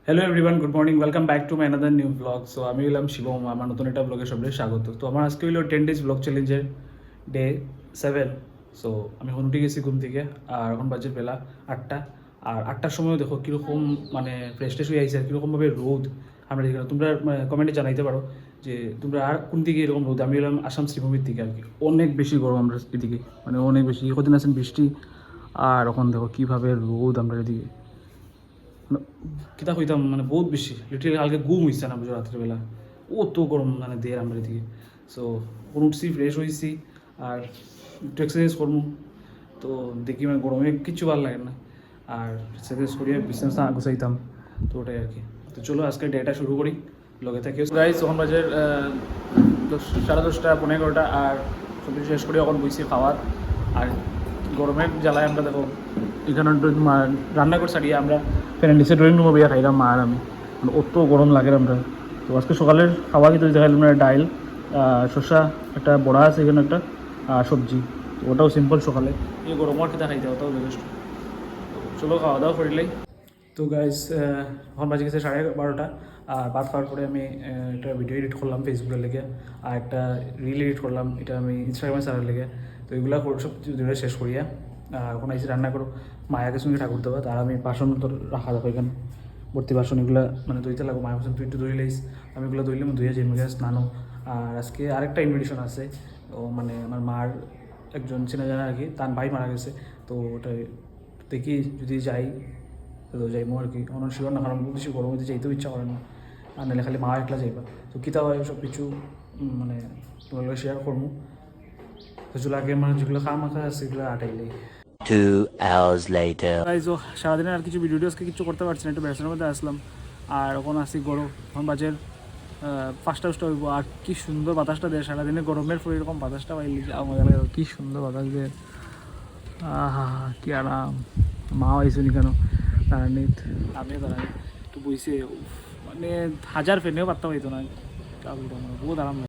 Hello everyone, good morning, welcome back to my another new blog. So আমি হলাম শিবম, আমার নতুন একটা ব্লগে সবাই স্বাগত। তো আমার আজকে হলো 10 days ব্লগ চ্যালেঞ্জের ডে 7। সো আমি এখন উঠে গেছি ঘুম থেকে, আর এখন বাজে বেলা 8টা। আর 8টার সময় দেখো কীরকম মানে ফ্রেশ ট্রেশ হয়ে আইসে, আর কীরকমভাবে রোদ আমরা দেখলাম। তোমরা কমেন্টে জানাইতে পারো যে তোমরা আর কোন দিকে এরকম রোদ। আমি হলাম আসাম শ্রীভূমির দিকে, আর কি অনেক বেশি গরম আমরা এদিকে, মানে অনেক বেশি। কদিন আছেন বৃষ্টি, আর এখন দেখো কীভাবে রোদ আমরা এদিকে। কিতা হইতাম মানে বহুত বেশি, লিটারালি কালকে ঘুম হইছে না বুঝো রাত্রিবেলা, ও তো গরম মানে দের আমরা এদিকে। সো উঠছি, ফ্রেশ হয়েছি, আর একটু এক্সারসাইজ করবো। তো দেখি মানে গরমে কিচ্ছু ভালো লাগে না, আর এক্সারসাইজ করিয়ে বিজনেস গুছাইতাম। তো ওটাই আর কি। তো চলো আজকে ডেটা শুরু করি, লগে থেকে গাইজ। তখন বাজে 10:30 11:15, আর সব কিছু শেষ করি এখন বইছি খাওয়ার। আর গরমের জ্বালায় আমরা দেখো এখানে রান্না করে ছাড়িয়ে আমরা ফ্যানের নিচে ড্রয়িং রুমে বিয়ে খাইলাম মা আর আমি, মানে অত গরম লাগে আমরা। তো আজকে সকালের খাওয়া কিন্তু দেখাইলাম না, ডাইল, শসা, একটা বড়া আছে এখানে, একটা সবজি। তো ওটাও সিম্পল সকালে। এই গরম আর খেতে খাইতে ওটাও যথেষ্ট। তো চলো খাওয়া দাওয়া করিলাই। তো গাইজ এখন বাজে গেছে 12:30, আর ভাত খাওয়ার পরে আমি একটা ভিডিও এডিট করলাম ফেসবুকের লেগে, আর একটা রিল এডিট করলাম, এটা আমি ইনস্টাগ্রামে ছাড়ার লেগে। তো এগুলো সব ভিডিওটা শেষ করিয়া এখন আইসি রান্না করো মায়াকে সঙ্গে ঠাকুর দেওয়া। আর আমি বাসন তো রাখা দেখো এখানে ভর্তি বাসন, এগুলো মানে ধুইতে লাগবো। মায়া বাসন তুই একটু ধুই লাইস, আমি এগুলো ধুইলাম, ধুয়ে যাই মুখে স্নানও। আর আজকে আরেকটা ইনভিটেশন আছে, ও মানে আমার মার একজন চেনা জানা আর কি, তার ভাই মারা গেছে। তো ওটাই দেখি যদি যাই তো যাইবো আর কি। অন্য শিওর না, কারণ বেশি গরম হতে যাইতেও ইচ্ছা করে না, আর নাহলে খালি মা একলা যাইবা। তো কীতা হয় সব কিছু মানে তোমার লোক শেয়ার করবো। তো চলো আগে মানে যেগুলো খাওয়া মাখা আছে সেগুলো আটাইলেই। 2 hours later. গাইজো সারাদিনে আর কিছু ভিডিও আজকে কিছু করতে পারছি না, একটু ব্যস্তের মধ্যে আসলাম। আর এখন আসি গরম, এখন বাজের 5টা হইব। আর কি সুন্দর বাতাসটা দেয় সারাদিনে, গরমের পরে এরকম বাতাসটা পাইলে যা মজা লাগে, কী সুন্দর বাতাস দেয়। আহা কি আরাম। মা আইসুনি কেন দাঁড়ানিত, আমিও দাঁড়ানি একটু বইছে, মানে হাজার ফেনেও পারতে পাইতো না, বহুত আরাম লাগে।